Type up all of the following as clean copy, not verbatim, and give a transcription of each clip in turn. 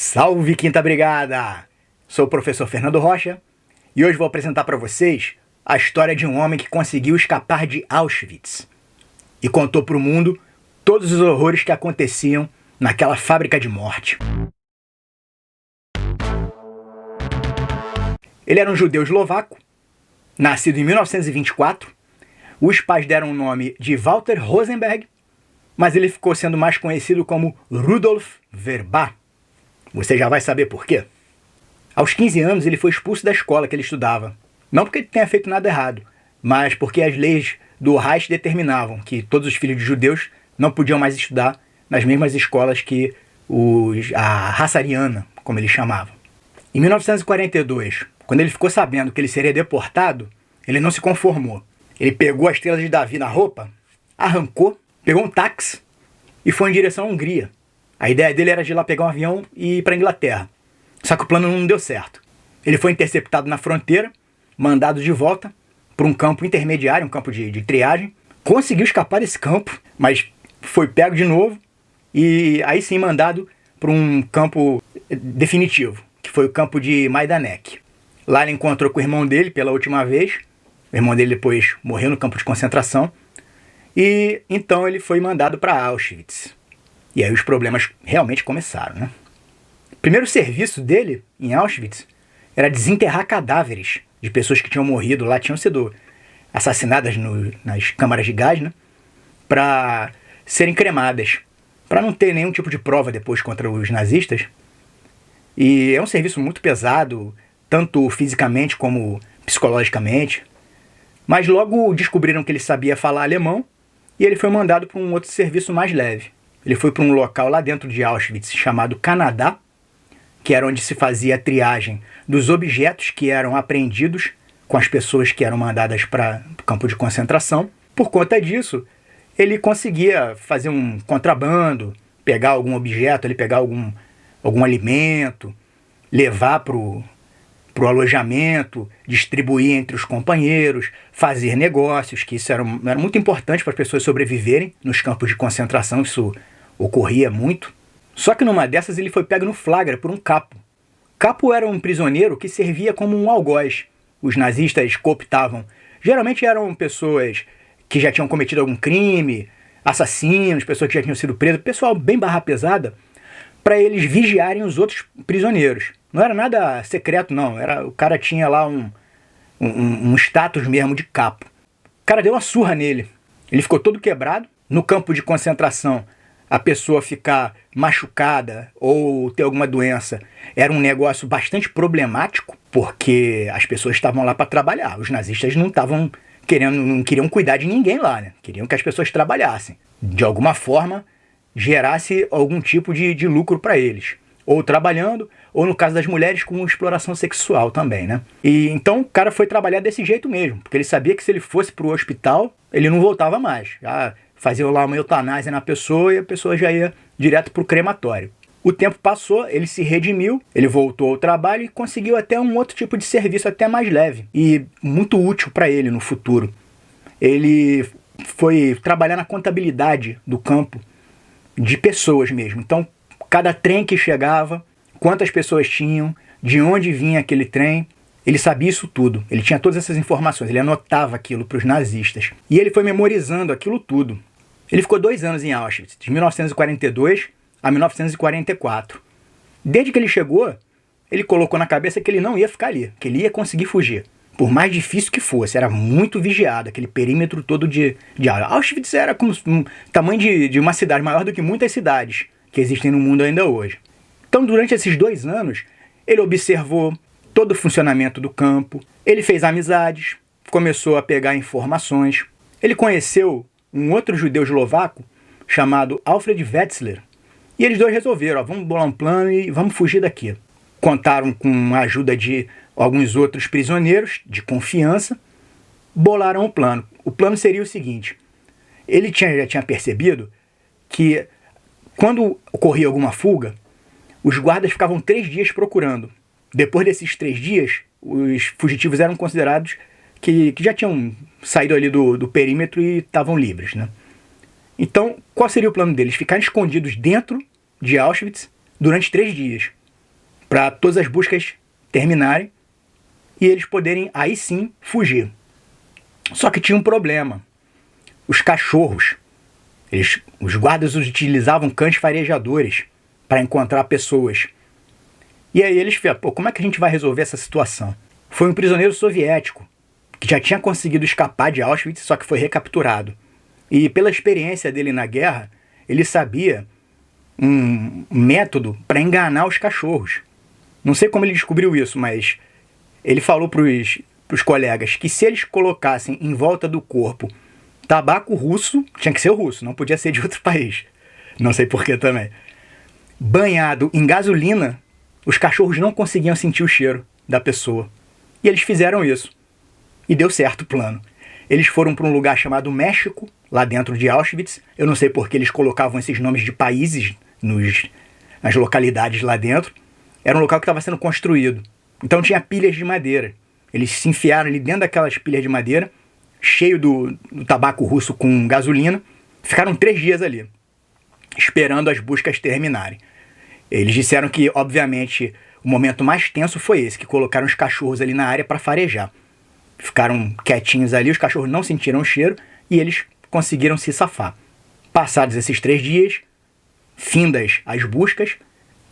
Salve Quinta Brigada! Sou o professor Fernando Rocha e hoje vou apresentar para vocês a história de um homem que conseguiu escapar de Auschwitz e contou para o mundo todos os horrores que aconteciam naquela fábrica de morte. Ele era um judeu eslovaco, nascido em 1924. Os pais deram o nome de Walter Rosenberg, mas ele ficou sendo mais conhecido como Rudolf Verba. Você já vai saber por quê. Aos 15 anos ele foi expulso da escola que ele estudava. Não porque ele tenha feito nada errado, mas porque as leis do Reich determinavam que todos os filhos de judeus não podiam mais estudar nas mesmas escolas que a raça ariana, como ele chamava. Em 1942, quando ele ficou sabendo que ele seria deportado, ele não se conformou. Ele pegou a estrela de Davi na roupa, arrancou, pegou um táxi e foi em direção à Hungria. A ideia dele era de ir lá pegar um avião e ir para a Inglaterra. Só que o plano não deu certo. Ele foi interceptado na fronteira, mandado de volta para um campo intermediário, um campo de triagem. Conseguiu escapar desse campo, mas foi pego de novo e aí sim mandado para um campo definitivo, que foi o campo de Majdanek. Lá ele encontrou com o irmão dele pela última vez. O irmão dele depois morreu no campo de concentração. E então ele foi mandado para Auschwitz. E aí os problemas realmente começaram, né? O primeiro serviço dele em Auschwitz era desenterrar cadáveres de pessoas que tinham morrido lá, tinham sido assassinadas nas câmaras de gás, né? Para serem cremadas, para não ter nenhum tipo de prova depois contra os nazistas. E é um serviço muito pesado, tanto fisicamente como psicologicamente. Mas logo descobriram que ele sabia falar alemão e ele foi mandado para um outro serviço mais leve. Ele foi para um local lá dentro de Auschwitz chamado Canadá, que era onde se fazia a triagem dos objetos que eram apreendidos com as pessoas que eram mandadas para o campo de concentração. Por conta disso, ele conseguia fazer um contrabando, pegar algum objeto, pegar algum alimento, levar para o alojamento, distribuir entre os companheiros, fazer negócios, que isso era muito importante para as pessoas sobreviverem nos campos de concentração, isso ocorria muito. Só que numa dessas ele foi pego no flagra por um capo. Capo era um prisioneiro que servia como um algoz. Os nazistas cooptavam. Geralmente eram pessoas que já tinham cometido algum crime, assassinos, pessoas que já tinham sido presas, pessoal bem barra pesada, para eles vigiarem os outros prisioneiros. Não era nada secreto, não. O cara tinha lá um status mesmo de capo. O cara deu uma surra nele. Ele ficou todo quebrado. No campo de concentração, a pessoa ficar machucada ou ter alguma doença era um negócio bastante problemático, porque as pessoas estavam lá para trabalhar. Os nazistas não queriam cuidar de ninguém lá, né? Queriam que as pessoas trabalhassem. De alguma forma, gerasse algum tipo de lucro para eles. Ou trabalhando, ou no caso das mulheres, com exploração sexual também, né? E então o cara foi trabalhar desse jeito mesmo, porque ele sabia que se ele fosse para o hospital, ele não voltava mais. Fazia lá uma eutanásia na pessoa e a pessoa já ia direto para o crematório. O tempo passou, ele se redimiu, ele voltou ao trabalho e conseguiu até um outro tipo de serviço até mais leve e muito útil para ele no futuro. Ele foi trabalhar na contabilidade do campo de pessoas mesmo. Então, cada trem que chegava, quantas pessoas tinham, de onde vinha aquele trem, ele sabia isso tudo. Ele tinha todas essas informações, ele anotava aquilo para os nazistas. E ele foi memorizando aquilo tudo. Ele ficou 2 anos em Auschwitz, de 1942 a 1944. Desde que ele chegou, ele colocou na cabeça que ele não ia ficar ali, que ele ia conseguir fugir. Por mais difícil que fosse, era muito vigiado, aquele perímetro todo de Auschwitz era como um tamanho de uma cidade, maior do que muitas cidades que existem no mundo ainda hoje. Então, durante esses 2 anos, ele observou todo o funcionamento do campo, ele fez amizades, começou a pegar informações. Ele conheceu um outro judeu eslovaco chamado Alfred Wetzler. E eles dois resolveram, vamos bolar um plano e vamos fugir daqui. Contaram com a ajuda de alguns outros prisioneiros de confiança, bolaram o plano. O plano seria o seguinte: ele já tinha percebido que quando ocorria alguma fuga, os guardas ficavam 3 dias procurando. Depois desses 3 dias, os fugitivos eram considerados que já tinham saído ali do perímetro e estavam livres, né? Então, qual seria o plano deles? Ficar escondidos dentro de Auschwitz durante 3 dias. para todas as buscas terminarem e eles poderem aí sim fugir. Só que tinha um problema. Os cachorros, os guardas utilizavam cães farejadores para encontrar pessoas. E aí eles falaram, pô, como é que a gente vai resolver essa situação? Foi um prisioneiro soviético que já tinha conseguido escapar de Auschwitz, só que foi recapturado. E pela experiência dele na guerra, ele sabia um método para enganar os cachorros. Não sei como ele descobriu isso, mas ele falou para os colegas que se eles colocassem em volta do corpo tabaco russo, tinha que ser russo, não podia ser de outro país, não sei porquê também, banhado em gasolina, os cachorros não conseguiam sentir o cheiro da pessoa. E eles fizeram isso. E deu certo o plano. Eles foram para um lugar chamado México, lá dentro de Auschwitz. Eu não sei porque eles colocavam esses nomes de países nas localidades lá dentro. Era um local que estava sendo construído. Então tinha pilhas de madeira. Eles se enfiaram ali dentro daquelas pilhas de madeira, cheio do tabaco russo com gasolina. Ficaram 3 dias ali, esperando as buscas terminarem. Eles disseram que, obviamente, o momento mais tenso foi esse, que colocaram os cachorros ali na área para farejar. Ficaram quietinhos ali, os cachorros não sentiram o cheiro e eles conseguiram se safar. Passados esses 3 dias, findas as buscas,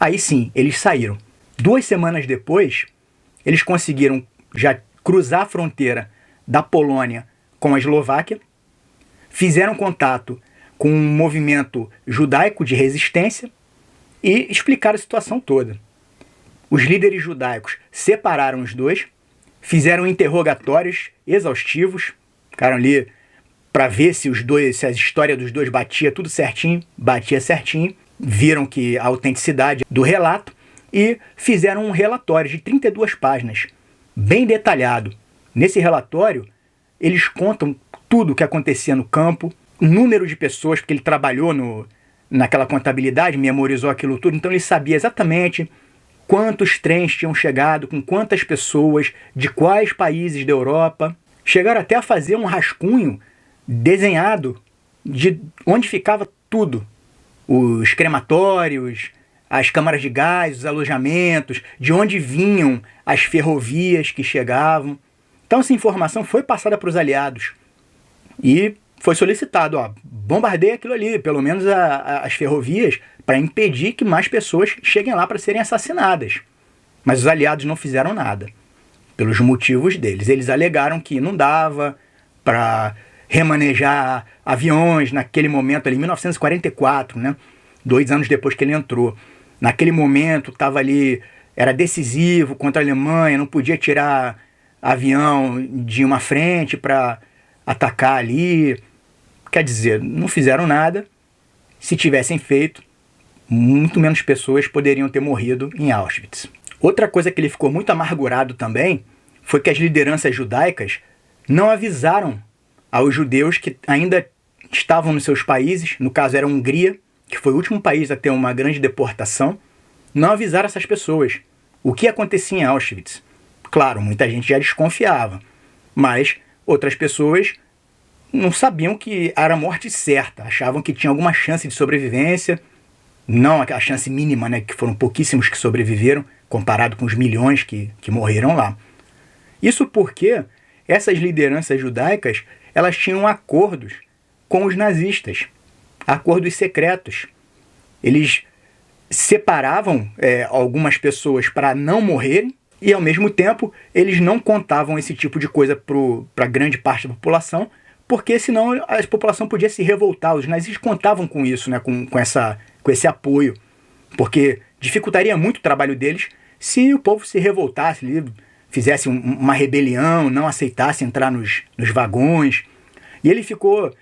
aí sim, eles saíram. 2 semanas depois, eles conseguiram já cruzar a fronteira da Polônia com a Eslováquia, fizeram contato com um movimento judaico de resistência e explicaram a situação toda. Os líderes judaicos separaram os dois, fizeram interrogatórios exaustivos, ficaram ali para ver se a história dos dois batia certinho, viram que a autenticidade do relato e fizeram um relatório de 32 páginas, bem detalhado. Nesse relatório, eles contam tudo o que acontecia no campo, o número de pessoas, porque ele trabalhou naquela contabilidade, memorizou aquilo tudo, então ele sabia exatamente quantos trens tinham chegado, com quantas pessoas, de quais países da Europa. Chegaram até a fazer um rascunho desenhado de onde ficava tudo. Os crematórios, as câmaras de gás, os alojamentos, de onde vinham as ferrovias que chegavam. Então essa informação foi passada para os aliados. E foi solicitado, bombardeia aquilo ali, pelo menos as ferrovias, para impedir que mais pessoas cheguem lá para serem assassinadas. Mas os aliados não fizeram nada, pelos motivos deles. Eles alegaram que não dava para remanejar aviões naquele momento ali, em 1944, né? 2 anos depois que ele entrou. Naquele momento estava ali, era decisivo contra a Alemanha, não podia tirar avião de uma frente para atacar ali. Quer dizer, não fizeram nada. Se tivessem feito, muito menos pessoas poderiam ter morrido em Auschwitz. Outra coisa que ele ficou muito amargurado também foi que as lideranças judaicas não avisaram aos judeus que ainda estavam nos seus países, no caso era a Hungria, que foi o último país a ter uma grande deportação, não avisaram essas pessoas o que acontecia em Auschwitz. Claro, muita gente já desconfiava, mas outras pessoas não sabiam que era a morte certa, achavam que tinha alguma chance de sobrevivência, não a chance mínima, né, que foram pouquíssimos que sobreviveram, comparado com os milhões que morreram lá. Isso porque essas lideranças judaicas, elas tinham acordos com os nazistas, acordos secretos. Eles separavam algumas pessoas para não morrerem e, ao mesmo tempo, eles não contavam esse tipo de coisa para grande parte da população, porque senão a população podia se revoltar. Os nazistas contavam com isso, né, com esse apoio, porque dificultaria muito o trabalho deles se o povo se revoltasse, fizesse uma rebelião, não aceitasse entrar nos vagões. E ele ficou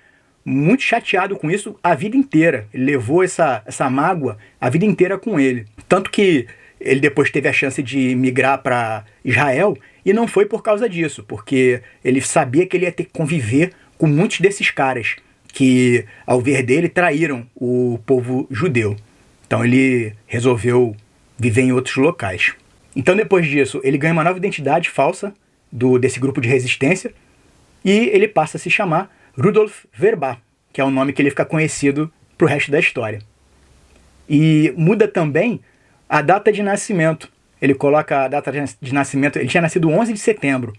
muito chateado com isso a vida inteira. Ele levou essa mágoa a vida inteira com ele. Tanto que ele depois teve a chance de migrar para Israel e não foi por causa disso, porque ele sabia que ele ia ter que conviver com muitos desses caras que, ao ver dele, traíram o povo judeu. Então ele resolveu viver em outros locais. Então depois disso, ele ganha uma nova identidade falsa desse grupo de resistência e ele passa a se chamar Rudolf Verba, que é o nome que ele fica conhecido para o resto da história. E muda também a data de nascimento. ele coloca a data de nascimento, ele tinha nascido 11 de setembro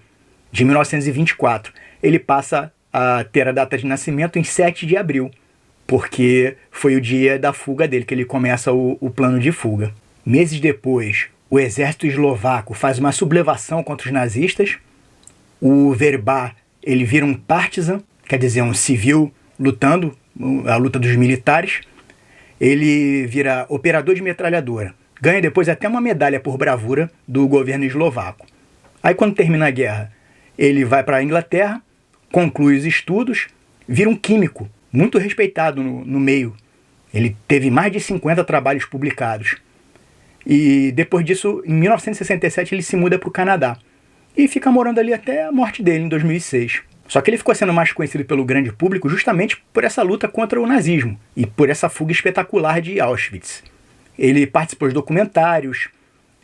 de 1924. Ele passa a ter a data de nascimento em 7 de abril, porque foi o dia da fuga dele, que ele começa o plano de fuga. Meses depois, o exército eslovaco faz uma sublevação contra os nazistas. O Verba, ele vira um partisan, quer dizer, um civil lutando, a luta dos militares. Ele vira operador de metralhadora. Ganha depois até uma medalha por bravura do governo eslovaco. Aí quando termina a guerra, ele vai para a Inglaterra, conclui os estudos, vira um químico, muito respeitado no meio. Ele teve mais de 50 trabalhos publicados. E depois disso, em 1967, ele se muda para o Canadá. E fica morando ali até a morte dele, em 2006. Só que ele ficou sendo mais conhecido pelo grande público justamente por essa luta contra o nazismo e por essa fuga espetacular de Auschwitz. Ele participou de documentários,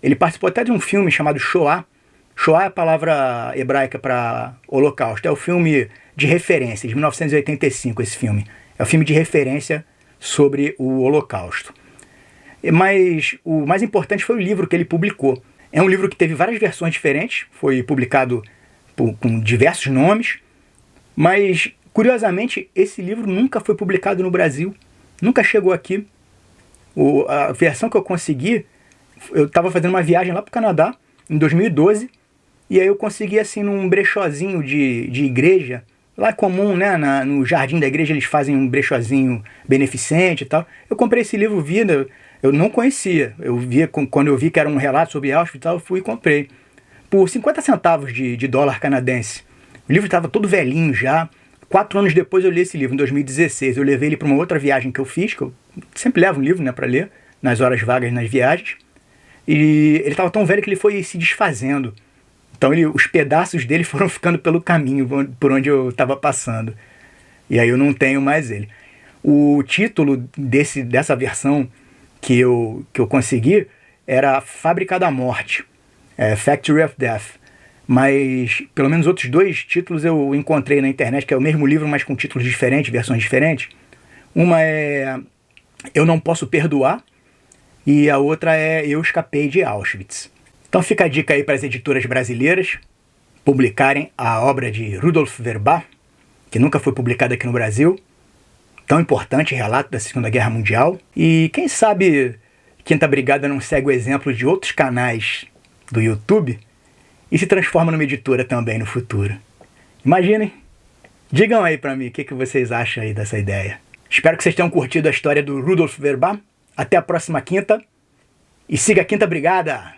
ele participou até de um filme chamado Shoah. Shoah é a palavra hebraica para holocausto. É o filme de referência, de 1985, esse filme. É o filme de referência sobre o holocausto. Mas o mais importante foi o livro que ele publicou. É um livro que teve várias versões diferentes, foi publicado com diversos nomes, mas, curiosamente, esse livro nunca foi publicado no Brasil, nunca chegou aqui. A versão que eu consegui, eu estava fazendo uma viagem lá para o Canadá, em 2012, e aí eu consegui, assim, num brechózinho de igreja. Lá é comum, né? No jardim da igreja eles fazem um brechózinho beneficente e tal. Eu comprei esse livro, eu não conhecia. Quando eu vi que era um relato sobre Auschwitz e tal, eu fui e comprei. Por 50 centavos de dólar canadense. O livro estava todo velhinho já. 4 anos depois eu li esse livro, em 2016. Eu levei ele para uma outra viagem que eu fiz, que eu sempre levo um livro, né, para ler, nas horas vagas nas viagens. E ele estava tão velho que ele foi se desfazendo. Então os pedaços dele foram ficando pelo caminho por onde eu estava passando. E aí eu não tenho mais ele. O título dessa versão que eu consegui era Fábrica da Morte, Factory of Death. Mas pelo menos outros 2 títulos eu encontrei na internet, que é o mesmo livro, mas com títulos diferentes, versões diferentes. Uma é Eu Não Posso Perdoar e a outra é Eu Escapei de Auschwitz. Então fica a dica aí para as editoras brasileiras publicarem a obra de Rudolf Verba, que nunca foi publicada aqui no Brasil. Tão importante relato da Segunda Guerra Mundial. E quem sabe Quinta Brigada não segue o exemplo de outros canais do YouTube e se transforma numa editora também no futuro. Imaginem. Digam aí pra mim o que vocês acham aí dessa ideia. Espero que vocês tenham curtido a história do Rudolf Verba. Até a próxima quinta. E siga a Quinta Brigada!